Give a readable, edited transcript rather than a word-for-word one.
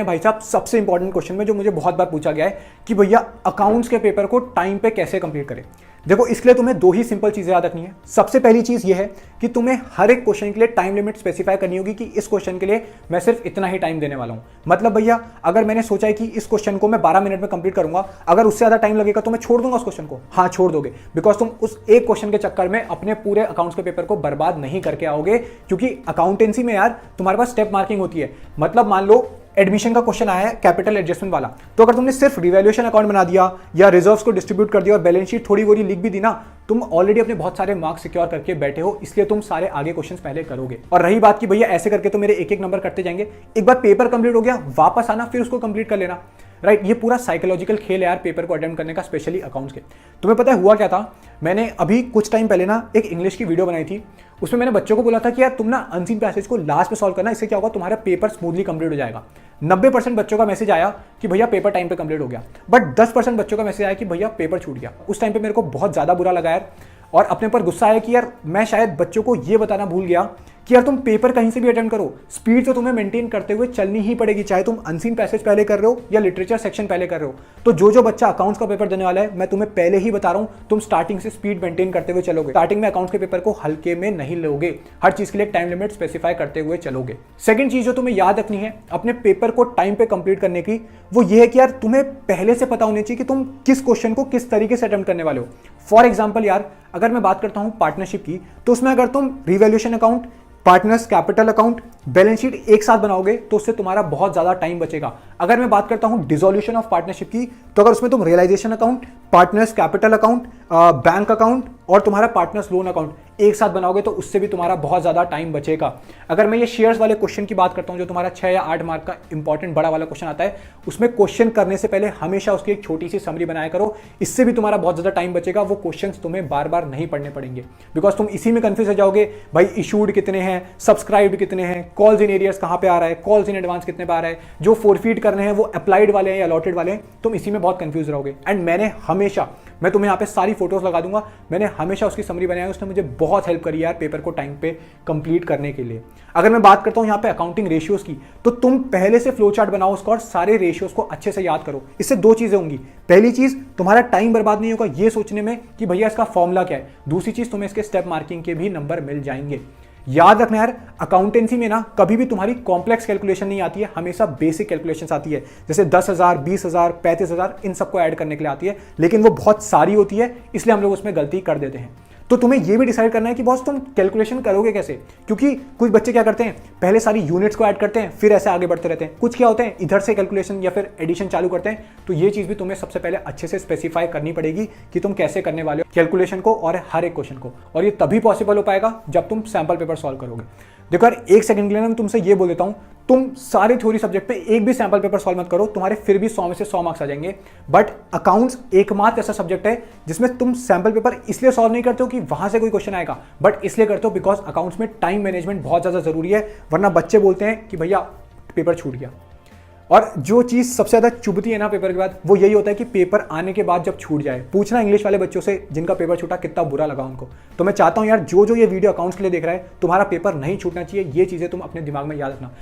भाई साहब सबसे इंपॉर्टेंट क्वेश्चन में जो मुझे बहुत बार पूछा गया है कि भैया अकाउंट्स के पेपर को टाइम पे कैसे कंप्लीट करें। देखो इसके लिए तुम्हें दो ही सिंपल चीजें याद रखनी है। सबसे पहली चीज ये है कि तुम्हें हर एक क्वेश्चन के लिए टाइम लिमिट स्पेसिफाई करनी होगी कि इस क्वेश्चन के लिए मैं सिर्फ इतना ही टाइम देने वाला हूं। मतलब भैया अगर मैंने सोचा है कि इस क्वेश्चन को मैं 12 मिनट में कंप्लीट करूंगा, अगर उससे ज्यादा टाइम लगेगा तो मैं छोड़ दूंगा उस क्वेश्चन को। हाँ छोड़ दोगे, बिकॉज तुम उस एक क्वेश्चन के चक्कर में अपने पूरे अकाउंट्स के पेपर को बर्बाद नहीं करके आओगे। क्योंकि अकाउंटेंसी में यार तुम्हारे पास स्टेप मार्किंग होती है। मतलब मान लो एडमिशन का क्वेश्चन आया है कैपिटल एडजस्टमेंट वाला, तो अगर तुमने सिर्फ रिवैल्यूएशन अकाउंट बना दिया या रिजर्व्स को डिस्ट्रीब्यूट कर दिया और बैलेंस शीट थोड़ी बोरी लिख भी दी ना, तुम ऑलरेडी अपने बहुत सारे मार्क्स सिक्योर करके बैठे हो, इसलिए तुम सारे आगे क्वेश्चंस पहले करोगे। और रही बात कि भैया ऐसे करके तो मेरे एक एक नंबर कटते जाएंगे, एक बार पेपर कंप्लीट हो गया वापस आना फिर उसको कंप्लीट कर लेना। राइट, ये पूरा साइकोलॉजिकल खेल है यार पेपर को अटेम्प्ट करने का, स्पेशली अकाउंट्स के। तुम्हें पता है हुआ क्या था, मैंने अभी कुछ टाइम पहले ना एक इंग्लिश की वीडियो बनाई थी। उसमें मैंने बच्चों को बोला था कि यार तुम ना अनसीन पैसेज को लास्ट में सॉल्व करना, इससे क्या होगा तुम्हारा पेपर स्मूथली कंप्लीट हो जाएगा। 90% बच्चों का मैसेज आया कि भैया पेपर टाइम पे कंप्लीट हो गया, बट 10% बच्चों का मैसेज आया कि भैया पेपर छूट गया। उस टाइम पे मेरे को बहुत ज्यादा बुरा लगा यार, और अपने पर गुस्सा आया कि यार मैं शायद बच्चों को ये बताना भूल गया कि यार तुम पेपर कहीं से भी अटेम्प्ट करो, स्पीड तो तुम्हें मेंटेन करते हुए चलनी ही पड़ेगी, चाहे तुम अनसीन पैसेज पहले कर रहे हो या लिटरेचर सेक्शन पहले कर रहे हो। तो जो बच्चा अकाउंट्स का पेपर देने वाला है, मैं तुम्हें पहले ही बता रहा हूं, तुम स्टार्टिंग से स्पीड मेंटेन करते हुए चलोगे। स्टार्टिंग में अकाउंट्स के पेपर को हल्के में नहीं लोगे, हर चीज के लिए टाइम लिमिट स्पेसिफाई करते हुए चलोगे। सेकंड चीज जो तुम्हें याद रखनी है अपने पेपर को टाइम पे कंप्लीट करने की, वो ये है कि यार तुम्हें पहले से पता होनी चाहिए कि तुम किस क्वेश्चन को किस तरीके से अटेम्प्ट करने वाले हो। फॉर एग्जाम्पल यार अगर मैं बात करता हूं पार्टनरशिप की, तो उसमें अगर तुम revaluation account, partners capital account, balance sheet एक साथ बनाओगे तो उससे तुम्हारा बहुत ज्यादा टाइम बचेगा। अगर मैं बात करता हूं डिसोल्यूशन ऑफ पार्टनरशिप की, तो अगर उसमें तुम realisation account, partners capital account, bank account और तुम्हारा पार्टनर्स लोन अकाउंट एक साथ बनाओगे तो उससे भी तुम्हारा बहुत ज्यादा टाइम बचेगा। अगर मैं ये शेयर्स वाले क्वेश्चन की बात करता हूं, जो तुम्हारा 6 या 8 मार्क का इंपॉर्टेंट बड़ा वाला क्वेश्चन आता है, उसमें क्वेश्चन करने से पहले हमेशा उसकी एक छोटी सी समरी बनाया करो, इससे भी तुम्हारा बहुत ज्यादा टाइम बचेगा। वो क्वेश्चन तुम्हें बार बार नहीं पढ़ने पड़ेंगे, बिकॉज तुम इसी में कंफ्यूज हो जाओगे, भाई इशूड कितने हैं, सब्सक्राइब कितने हैं, कॉल्स इन एरियर्स कहां पे आ रहा है, कॉल्स इन एडवांस कितने पे आ रहा है, जो फोरफीट करने हैं वो अप्लाइड वाले हैं या अलॉटेड वाले हैं, तुम इसी में बहुत कंफ्यूज रहोगे। एंड मैं तुम्हें यहाँ पे सारी फोटोज लगा दूंगा, मैंने हमेशा उसकी समरी बनाई, उसने मुझे बहुत हेल्प करी यार पेपर को टाइम पे कंप्लीट करने के लिए। अगर मैं बात करता हूँ यहाँ पे अकाउंटिंग रेशियोज की, तो तुम पहले से फ्लो चार्ट बनाओ उसका और सारे रेशियोज को अच्छे से याद करो। इससे दो चीजें होंगी, पहली चीज तुम्हारा टाइम बर्बाद नहीं होगा ये सोचने में कि भैया इसका फॉर्मूला क्या है, दूसरी चीज तुम्हें इसके स्टेप मार्किंग के भी नंबर मिल जाएंगे। याद रखना यार अकाउंटेंसी में ना कभी भी तुम्हारी कॉम्प्लेक्स कैलकुलेशन नहीं आती है, हमेशा बेसिक कैलकुलेशंस आती है। जैसे 10,000, 20,000, 35,000 इन सबको ऐड करने के लिए आती है, लेकिन वो बहुत सारी होती है, इसलिए हम लोग उसमें गलती कर देते हैं। तो तुम्हें ये भी डिसाइड करना है कि बॉस तुम कैलकुलेशन करोगे कैसे, क्योंकि कुछ बच्चे क्या करते हैं पहले सारी यूनिट्स को ऐड करते हैं फिर ऐसे आगे बढ़ते रहते हैं। कुछ क्या होते हैं इधर से कैलकुलेशन या फिर एडिशन चालू करते हैं। तो ये चीज भी तुम्हें सबसे पहले अच्छे से स्पेसिफाई करनी पड़ेगी कि तुम कैसे करने वाले हो कैलकुलेशन को और हर एक क्वेश्चन को, और ये तभी पॉसिबल हो पाएगा जब तुम सैंपल पेपर सॉल्व करोगे। देखो यार एक सेकंड के लिए मैं तुमसे ये बोल देता हूं, तुम सारे थ्योरी सब्जेक्ट पे एक भी सैंपल पेपर सॉल्व मत करो, तुम्हारे फिर भी 100 में से 100 मार्क्स आ जाएंगे। बट अकाउंट्स एकमात्र ऐसा सब्जेक्ट है जिसमें तुम सैंपल पेपर इसलिए सॉल्व नहीं करते हो कि वहां से कोई क्वेश्चन आएगा, बट इसलिए करते हो बिकॉज अकाउंट्स में टाइम मैनेजमेंट बहुत ज्यादा जरूरी है। वरना बच्चे बोलते हैं कि भैया पेपर छूट गया, और जो चीज सबसे ज्यादा चुभती है ना पेपर के बाद, वो यही होता है कि पेपर आने के बाद जब छूट जाए। पूछना इंग्लिश वाले बच्चों से जिनका पेपर छूटा कितना बुरा लगा उनको। तो मैं चाहता हूं यार जो ये वीडियो अकाउंट्स के लिए देख रहा है, तुम्हारा पेपर नहीं छूटना चाहिए, ये चीजें तुम अपने दिमाग में याद रखना।